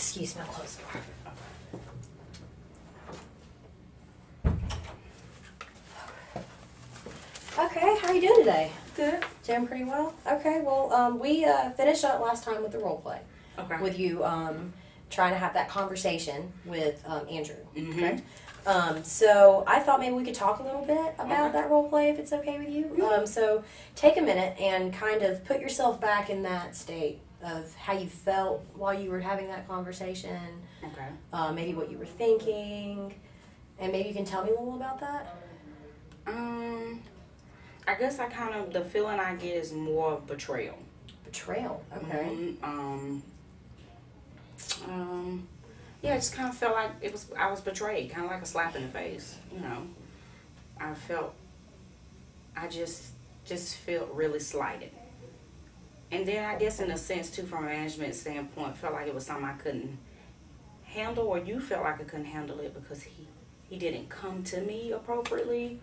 Excuse me, I'll close the door. Okay, how are you doing today? Good. Doing pretty well? Okay, well, we finished up last time with the role play. Okay. With you trying to have that conversation with Andrew, correct? So I thought maybe we could talk a little bit about that role play, if it's okay with you. So take a minute and kind of put yourself back in that state of how you felt while you were having that conversation. Okay. Maybe what you were thinking, and maybe you can tell me a little about that. I guess the feeling I get is more of betrayal. Betrayal. Okay. Yeah, I just kind of felt like I was betrayed, kind of like a slap in the face. You know, I just felt really slighted. And then I guess in a sense too, from a management standpoint, felt like it was something I couldn't handle, or you felt like I couldn't handle it because he didn't come to me appropriately,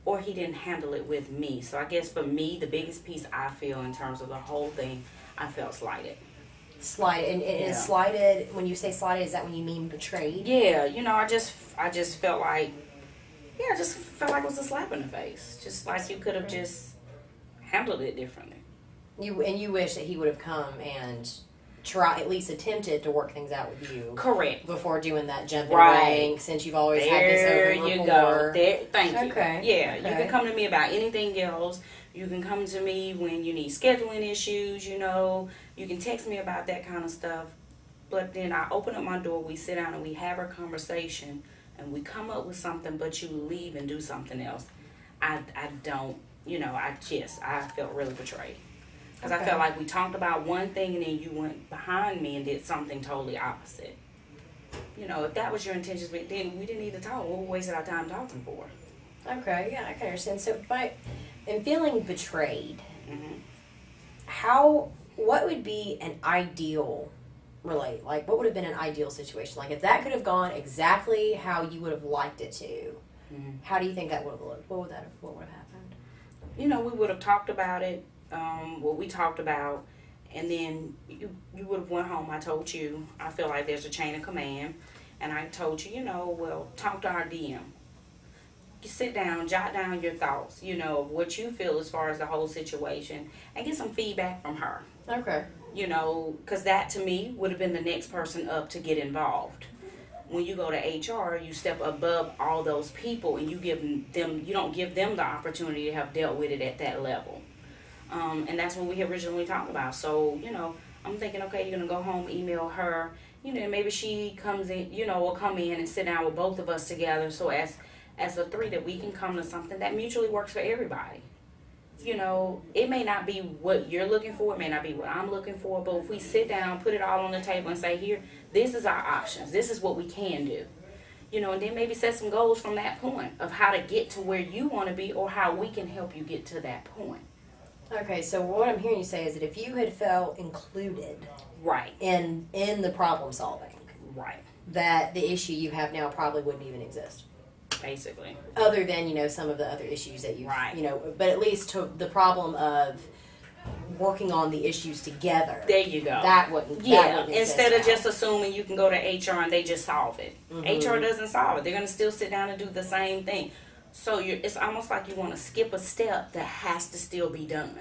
or he didn't handle it with me. So I guess for me, the biggest piece I feel in terms of the whole thing, I felt slighted. Slighted, and slighted. When you say slighted, is that when you mean betrayed? Yeah, you know, I just felt like, it was a slap in the face. Just like you could have just handled it differently. You wish that he would have come and at least attempted to work things out with you. Correct. Before doing that jumping rank, since you've always had this open rapport. There you go. Thank you. Okay. Yeah, you can come to me about anything else. You can come to me when you need scheduling issues, you know. You can text me about that kind of stuff. But then I open up my door, we sit down and we have our conversation and we come up with something, but you leave and do something else. I don't, you know, I felt really betrayed. Because I felt like we talked about one thing and then you went behind me and did something totally opposite. You know, if that was your intentions, then we didn't need to talk. What we wasted our time talking for? Okay, yeah, I can understand. So, in feeling betrayed, what would be an ideal what would have been an ideal situation? Like, if that could have gone exactly how you would have liked it to, how do you think that would have looked? What would have happened? You know, we would have talked about it. What we talked about, and then you would have went home. I told you I feel like there's a chain of command, and I told you, talk to our DM. You sit down, jot down your thoughts, of what you feel as far as the whole situation, and get some feedback from her. Okay. Because that to me would have been the next person up to get involved. When you go to HR, you step above all those people, and you don't give them the opportunity to have dealt with it at that level. And that's what we originally talked about. So, I'm thinking, okay, you're going to go home, email her, maybe she comes in, will come in and sit down with both of us together. So as a three, that we can come to something that mutually works for everybody. It may not be what you're looking for, it may not be what I'm looking for, but if we sit down, put it all on the table and say, here, this is our options, this is what we can do. And then maybe set some goals from that point of how to get to where you want to be, or how we can help you get to that point. Okay, so what I'm hearing you say is that if you had felt included in the problem solving, that the issue you have now probably wouldn't even exist. Basically. Other than, some of the other issues that you've, but at least to the problem of working on the issues together. There you go. That wouldn't instead of just assuming you can go to HR and they just solve it. HR doesn't solve it. They're going to still sit down and do the same thing. So it's almost like you want to skip a step that has to still be done.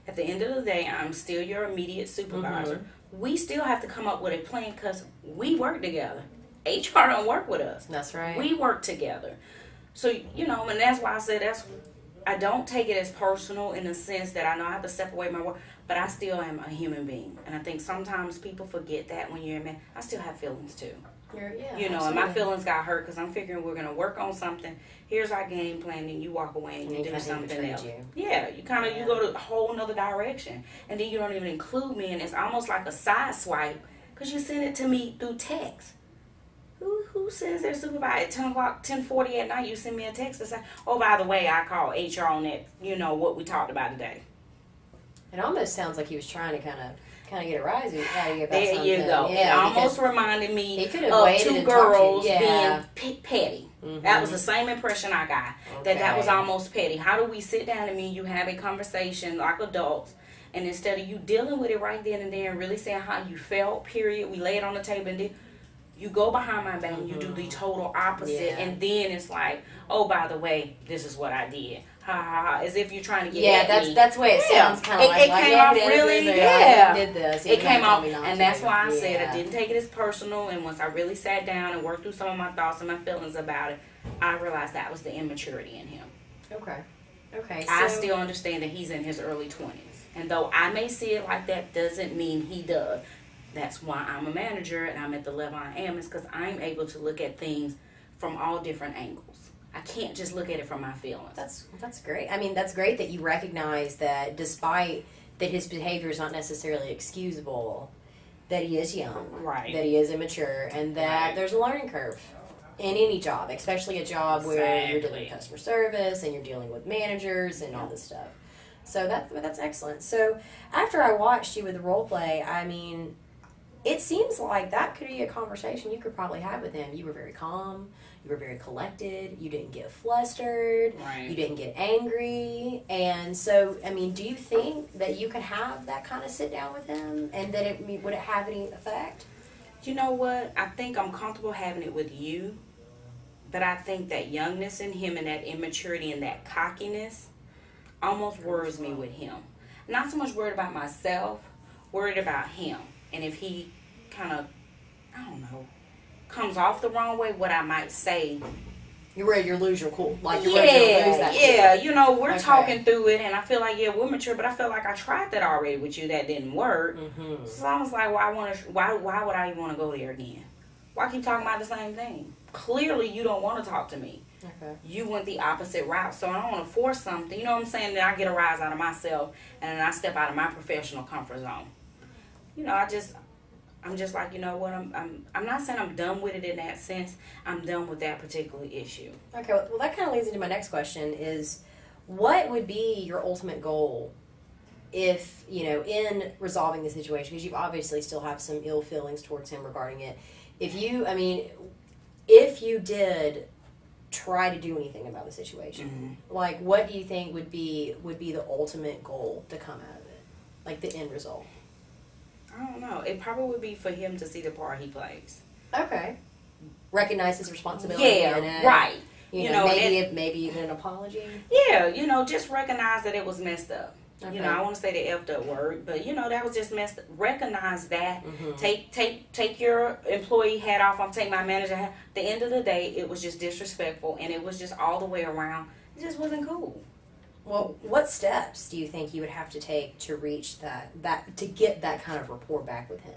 At the end of the day, I'm still your immediate supervisor. We still have to come up with a plan because we work together. HR don't work with us. That's right. We work together. So, and that's why I said I don't take it as personal in the sense that I know I have to separate my work, but I still am a human being. And I think sometimes people forget that when you're a man. I still have feelings too. And my feelings got hurt because I'm figuring we're going to work on something. Here's our game plan, and you walk away and you do something else. Yeah, you go to a whole nother direction. And then you don't even include me, and it's almost like a side swipe because you send it to me through text. Who sends their supervisor at 10 o'clock, 10:40 at night, you send me a text and say, oh, by the way, I called HR on that, what we talked about today. It almost sounds like he was trying to kind of get a rise out of you about there something. You go. Yeah, it almost reminded me of two and girls being petty. That was the same impression I got. That was almost petty. How do we sit down and you have a conversation like adults And instead of you dealing with it right then and there and really saying how you felt, period, we lay it on the table and then you go behind my back and you do the total opposite. Yeah. And then it's like, oh, by the way, this is what I did. Ha ha ha. As if you're trying to get at me. That's the way it sounds kind of like. It came off really, did this. It came off, and that's to. why I said I didn't take it as personal. And once I really sat down and worked through some of my thoughts and my feelings about it, I realized that was the immaturity in him. Okay. So, I still understand that he's in his early 20s. And though I may see it like that, doesn't mean he does. That's why I'm a manager and I'm at the level I am, is because I'm able to look at things from all different angles. I can't just look at it from my feelings. That's great. I mean, that's great that you recognize that despite that his behavior is not necessarily excusable, that he is young, right? That he is immature, and that there's a learning curve in any job, especially a job where you're dealing with customer service and you're dealing with managers and all this stuff. So that's excellent. So after I watched you with the role play, I mean, it seems like that could be a conversation you could probably have with him. You were very calm. You were very collected. You didn't get flustered. Right. You didn't get angry. And so, I mean, do you think that you could have that kind of sit down with him and that would it have any effect? You know what? I think I'm comfortable having it with you. But I think that youngness in him and that immaturity and that cockiness almost worries me with him. Not so much worried about myself, worried about him. And if he kind of, I don't know, comes off the wrong way, what I might say. You're ready to lose your cool. Like, you're ready to lose that cool. Yeah, you know, we're talking through it, and I feel like, we're mature, but I feel like I tried that already with you. That didn't work. Mm-hmm. So I was like, why would I even want to go there again? Why keep talking about the same thing? Clearly, you don't want to talk to me. Okay. You went the opposite route, so I don't want to force something. You know what I'm saying? That I get a rise out of myself, and then I step out of my professional comfort zone. You know, I'm just like, you know what, I'm not saying I'm done with it in that sense. I'm done with that particular issue. Okay, well that kind of leads into my next question is, what would be your ultimate goal if, you know, in resolving the situation, because you obviously still have some ill feelings towards him regarding it. If you did try to do anything about the situation, like what do you think would be the ultimate goal to come out of it? Like the end result? I don't know. It probably would be for him to see the part he plays. Okay. Recognize his responsibility. Yeah, right. You know, maybe even an apology. Yeah, you know, just recognize that it was messed up. Okay. You know, I want to say the effed up word, but you know, that was just messed up. Recognize that. Mm-hmm. Take your employee hat off. I'm taking my manager hat. At the end of the day, it was just disrespectful, and it was just all the way around. It just wasn't cool. Well, what steps do you think you would have to take to reach that to get that kind of rapport back with him?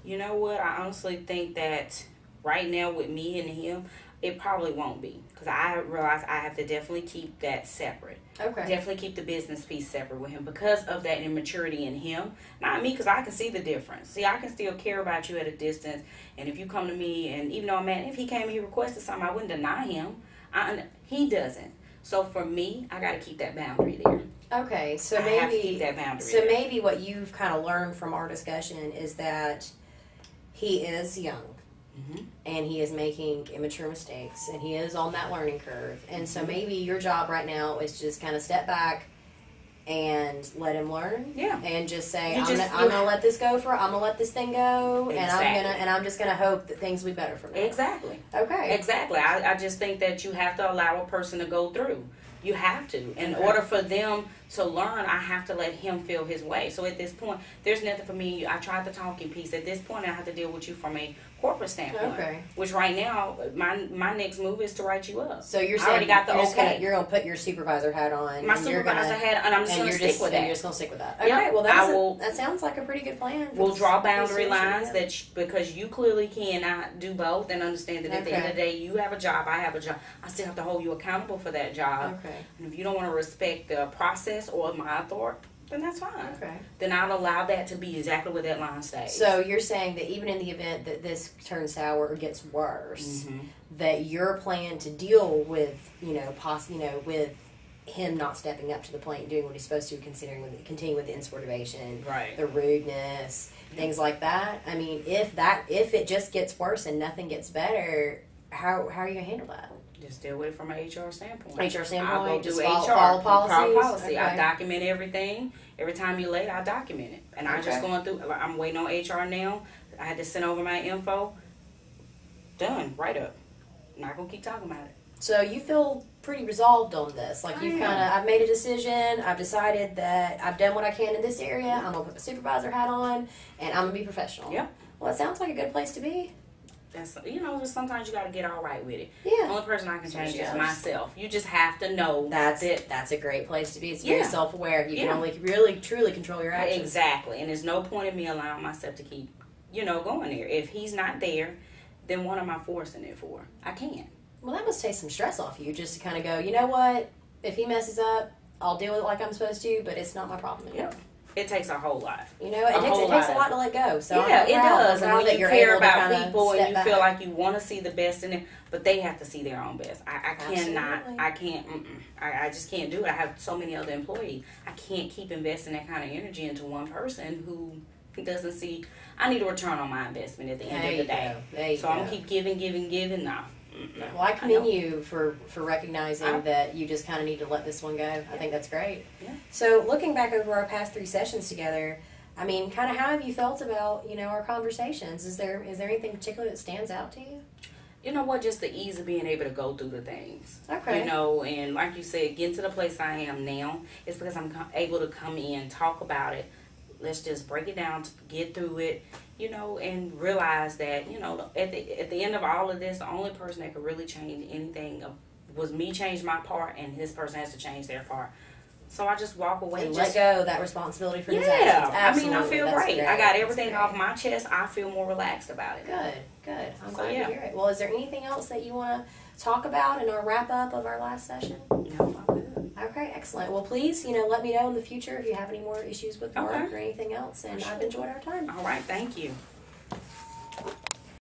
You know what? I honestly think that right now with me and him, it probably won't be, because I realize I have to definitely keep that separate. Okay. Definitely keep the business piece separate with him because of that immaturity in him. Not me, because I can see the difference. See, I can still care about you at a distance, and if you come to me, and even though I'm mad, if he came and he requested something, I wouldn't deny him. He doesn't. So for me, I got to keep that boundary there. Okay, so I have to keep that boundary. So maybe what you've kind of learned from our discussion is that he is young, and he is making immature mistakes, and he is on that learning curve. And so maybe your job right now is just kind of step back and let him learn. Yeah. And just say, I'm gonna let this go I'm gonna let this thing go, exactly. and I'm just gonna hope that things will be better for me. Exactly. Okay. Exactly. I just think that you have to allow a person to go through. You have to. In order for them to learn, I have to let him feel his way. So at this point, there's nothing for me. I tried the talking piece. At this point, I have to deal with you from a corporate standpoint. Okay. Which right now, my next move is to write you up. So you're saying I already got the you're gonna put your supervisor hat on. My supervisor hat, and I'm just gonna stick with that. You're just gonna stick with that. Okay. Well, that sounds like a pretty good plan. We'll draw boundary lines because you clearly cannot do both, and understand that at the end of the day, you have a job, I have a job. I still have to hold you accountable for that job. Okay. And if you don't want to respect the process or my authority, then that's fine. Okay. Then I'll allow that to be exactly where that line stays. So you're saying that even in the event that this turns sour or gets worse, that your plan to deal with, with him not stepping up to the plate and doing what he's supposed to, continuing with the insubordination, the rudeness, things like that. I mean, if it just gets worse and nothing gets better, how are you gonna handle that? Just deal with it from an HR standpoint. HR standpoint, I'll go do just HR. follow policies? Policy. I Okay. document everything. Every time you're late, I document it. And I just Okay. going through, I'm waiting on HR now. I had to send over my info. Done. Right up. Not going to keep talking about it. So you feel pretty resolved on this. Like you've I am. I've made a decision. I've decided that I've done what I can in this area. I'm going to put my supervisor hat on and I'm going to be professional. Yep. Well, it sounds like a good place to be. That's, just sometimes you got to get all right with it. The Yeah. only person I can change Yes. is myself. You just have to know That's that. That's a great place to be. It's very Yeah. self-aware. You can Yeah. only really, truly control your actions. Exactly. And there's no point in me allowing myself to keep, going there. If he's not there, then what am I forcing it for? I can't. Well, that must take some stress off you just to kind of go, you know what? If he messes up, I'll deal with it like I'm supposed to, but it's not my problem anymore. Yep. It takes a whole lot. You know, it takes a lot to let go. So yeah, I'm it proud. does. I'm And proud when that you you're care able to about kinda people and step you back. feel like you want to see the best in them, but they have to see their own best. I cannot. Absolutely. I can't. I just can't do it. I have so many other employees. I can't keep investing that kind of energy into one person who doesn't see. I need a return on my investment at the end of the day. There you So go. I'm gonna keep giving. No. Well, I know. commend you for recognizing I- that you just kind of need to let this one go. I think that's great. Yeah. So, looking back over our past 3 sessions together, I mean, kind of how have you felt about our conversations? Is there anything particular that stands out to you? You know what? Just the ease of being able to go through the things. Okay. And like you said, getting to the place I am now is because I'm able to come in, talk about it. Let's just break it down, get through it, and realize that, at the end of all of this, the only person that could really change anything was me change my part, and this person has to change their part. So I just walk away And and let just go that responsibility for his yeah. actions. I Absolutely. feel That's great. I got That's everything great. off my chest. I feel more relaxed about it. Good. I'm So, glad yeah. to hear it. Well, is there anything else that you want to talk about in our wrap up of our last session? No, I'm good. Okay, excellent. Well, please, let me know in the future if you have any more issues with work Okay. or anything else. And Sure. I've enjoyed our time. All right. Thank you.